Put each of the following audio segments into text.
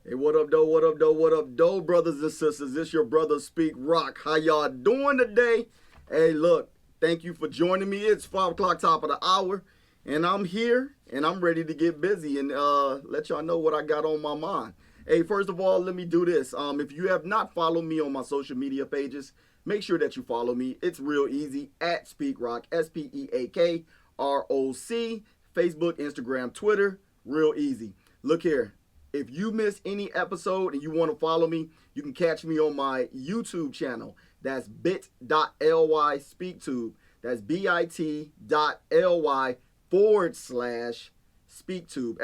Hey, what up, though? What up, though? What up, though, brothers and sisters? This your brother Speak Rock. How y'all doing today? Hey, look, thank you for joining me. It's 5 o'clock, top of the hour, and I'm here, and I'm ready to get busy and let y'all know what I got on my mind. Hey, first of all, let me do this. If you have not followed me on my social media pages, make sure that you follow me. It's real easy, at SpeakRoc, SpeakRoc, Facebook, Instagram, Twitter, real easy. Look here. If you miss any episode and you want to follow me, you can catch me on my YouTube channel. That's bit.ly SpeakTube. That's bit.ly /SpeakTube. SpeakTube.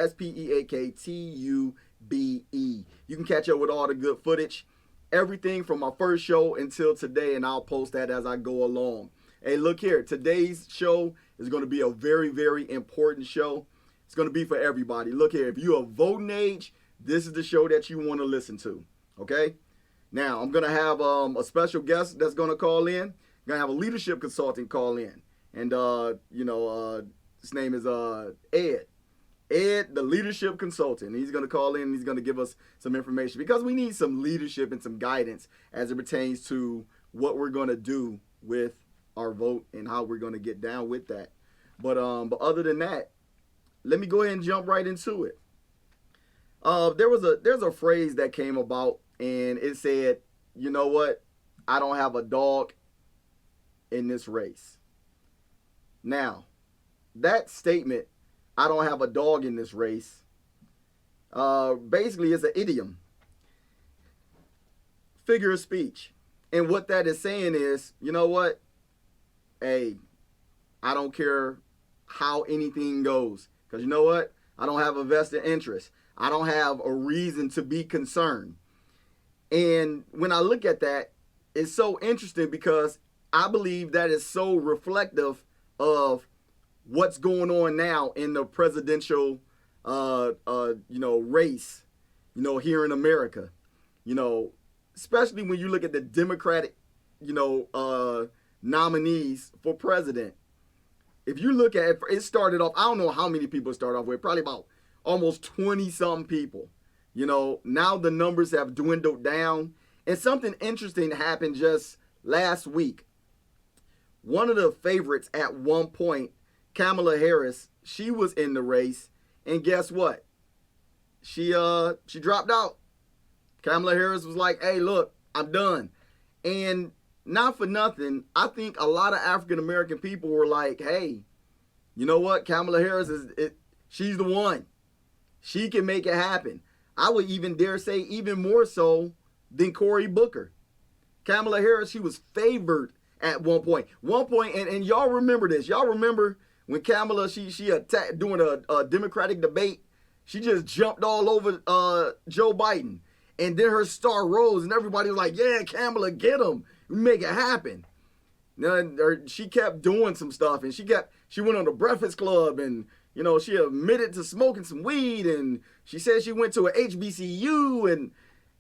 You can catch up with all the good footage. Everything from my first show until today, and I'll post that as I go along. Hey, look here. Today's show is going to be a very, very important show. It's going to be for everybody. Look here, if you're of voting age, this is the show that you want to listen to, okay? Now, I'm going to have a special guest that's going to call in. I'm going to have a leadership consultant call in. And, his name is Ed. Ed, the leadership consultant. He's going to call in and he's going to give us some information because we need some leadership and some guidance as it pertains to what we're going to do with our vote and how we're going to get down with that. But other than that, let me go ahead and jump right into it. There's a phrase that came about and it said, you know what? I don't have a dog in this race. Now, that statement, I don't have a dog in this race, basically is an idiom, figure of speech. And what that is saying is, you know what? Hey, I don't care how anything goes. Because you know what? I don't have a vested interest. I don't have a reason to be concerned. And when I look at that, it's so interesting because I believe that is so reflective of what's going on now in the presidential, race, here in America. Especially when you look at the Democratic, nominees for president. If you look at it, it started off, I don't know how many people started off with, probably about almost 20-some people. Now the numbers have dwindled down. And something interesting happened just last week. One of the favorites at one point, Kamala Harris, she was in the race. And guess what? She dropped out. Kamala Harris was like, hey, look, I'm done. And not for nothing, I think a lot of African-American people were like, hey, you know what? Kamala Harris, she's the one. She can make it happen. I would even dare say even more so than Cory Booker. Kamala Harris, she was favored at one point. And y'all remember this. Y'all remember when Kamala, she attacked during a Democratic debate, she just jumped all over Joe Biden. And then her star rose and everybody was like, yeah, Kamala, get him. Make it happen. Now, she kept doing some stuff and she went on the Breakfast Club and, she admitted to smoking some weed and she said she went to a HBCU and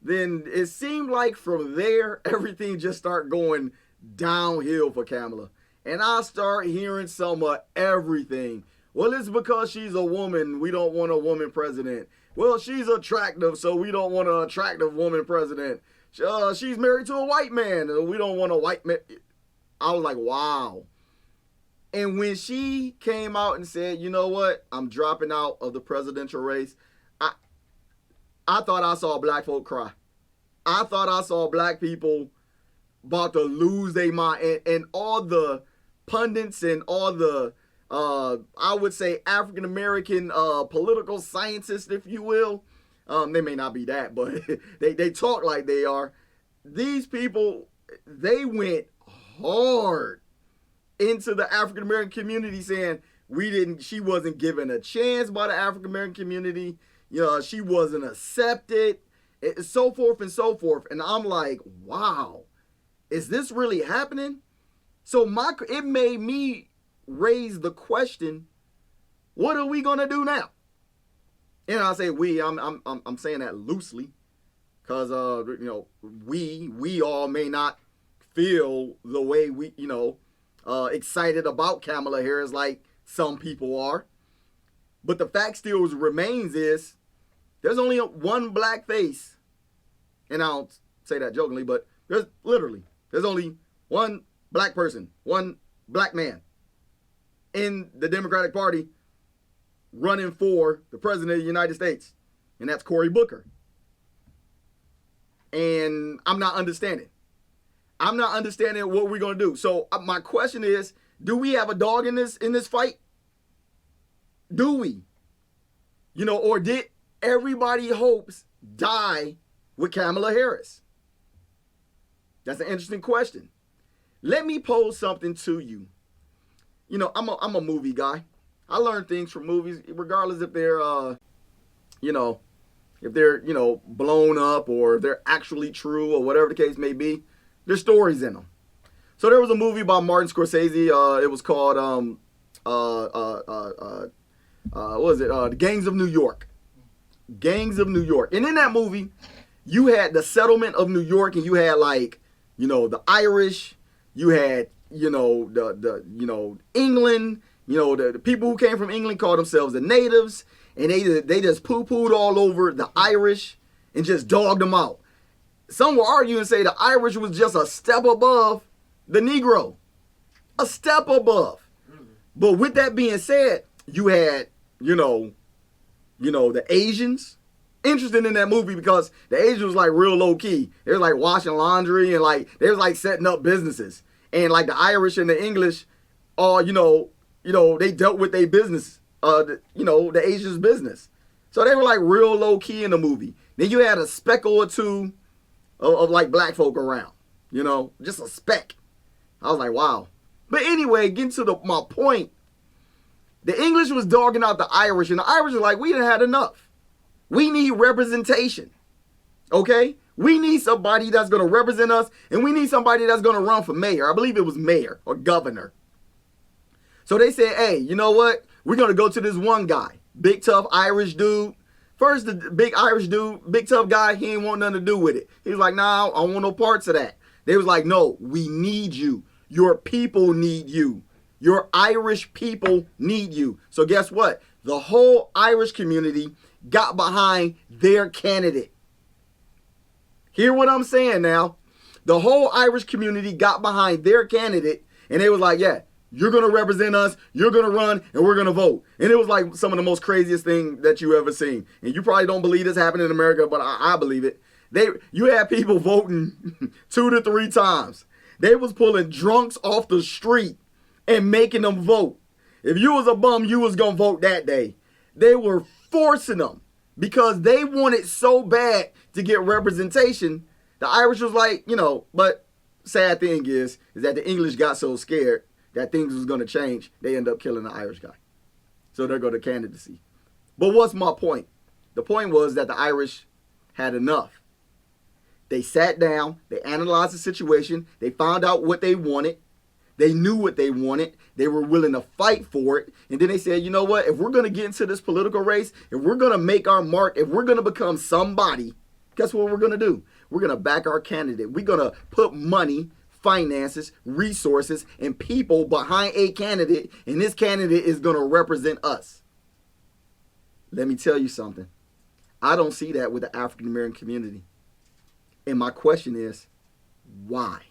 then it seemed like from there, everything just started going downhill for Kamala. And I start hearing some of everything. Well, it's because she's a woman. We don't want a woman president. Well, she's attractive, so we don't want an attractive woman president. She's married to a white man. We don't want a white man. I was like, wow. And when she came out and said, you know what? I'm dropping out of the presidential race. I thought I saw black folk cry. I thought I saw black people about to lose their mind. And all the pundits and all the, I would say, African-American political scientists, if you will, they may not be that, but they talk like they are. These people, they went hard into the African-American community saying she wasn't given a chance by the African-American community. She wasn't accepted, so forth and so forth. And I'm like, wow, is this really happening? So it made me raise the question, what are we going to do now? And I say we, I'm saying that loosely because, we all may not feel the way we, excited about Kamala Harris like some people are. But the fact still remains is There's only one black face, and I don't say that jokingly, but there's only one black person, one black man in the Democratic Party running for the president of the United States, and that's Cory Booker. And I'm not understanding. What we're gonna do. So my question is, do we have a dog in this fight? Do we? Or did everybody hopes die with Kamala Harris? That's an interesting question. Let me pose something to you. I'm a movie guy. I learn things from movies, regardless if they're blown up or if they're actually true or whatever the case may be. There's stories in them. So there was a movie by Martin Scorsese. It was called what was it? The Gangs of New York. Gangs of New York. And in that movie, you had the settlement of New York, and you had the Irish, you had the England, the people who came from England called themselves the natives, and they just poo-pooed all over the Irish and just dogged them out. Some will argue and say the Irish was just a step above the Negro. A step above. But with that being said, you had, the Asians. Interesting in that movie because the Asians was real low key. They was washing laundry and they was setting up businesses. And the Irish and the English, they dealt with their business, the Asians' business. So they were real low key in the movie. Then you had a speckle or two of black folk around, just a speck. I was like, wow. But anyway, getting to my point, the English was dogging out the Irish, and the Irish was we done had enough. We need representation, okay? We need somebody that's going to represent us, and we need somebody that's going to run for mayor. I believe it was mayor or governor. So they said, hey, you know what? We're going to go to this one guy, big tough Irish dude. First, the big Irish dude, big tough guy, he ain't want nothing to do with it. He was like, nah, I don't want no parts of that. They was like, no, we need you. Your people need you. Your Irish people need you. So guess what? The whole Irish community got behind their candidate. Hear what I'm saying now? The whole Irish community got behind their candidate, and they was like, yeah, you're going to represent us, you're going to run, and we're going to vote. And it was some of the most craziest thing that you ever seen. And you probably don't believe this happened in America, but I believe it. You had people voting 2 to 3 times. They was pulling drunks off the street and making them vote. If you was a bum, you was going to vote that day. They were forcing them because they wanted so bad to get representation. The Irish was but sad thing is that the English got so scared that things was going to change. They end up killing the Irish guy. So they're going to candidacy. But what's my point? The point was that the Irish had enough. They sat down, they analyzed the situation, they found out what they wanted, they knew what they wanted, they were willing to fight for it, and then they said, you know what, if we're going to get into this political race, if we're going to make our mark, if we're going to become somebody, guess what we're going to do? We're going to back our candidate. We're going to put money, finances, resources, and people behind a candidate, and this candidate is going to represent us. Let me tell you something. I don't see that with the African American community. And my question is, why?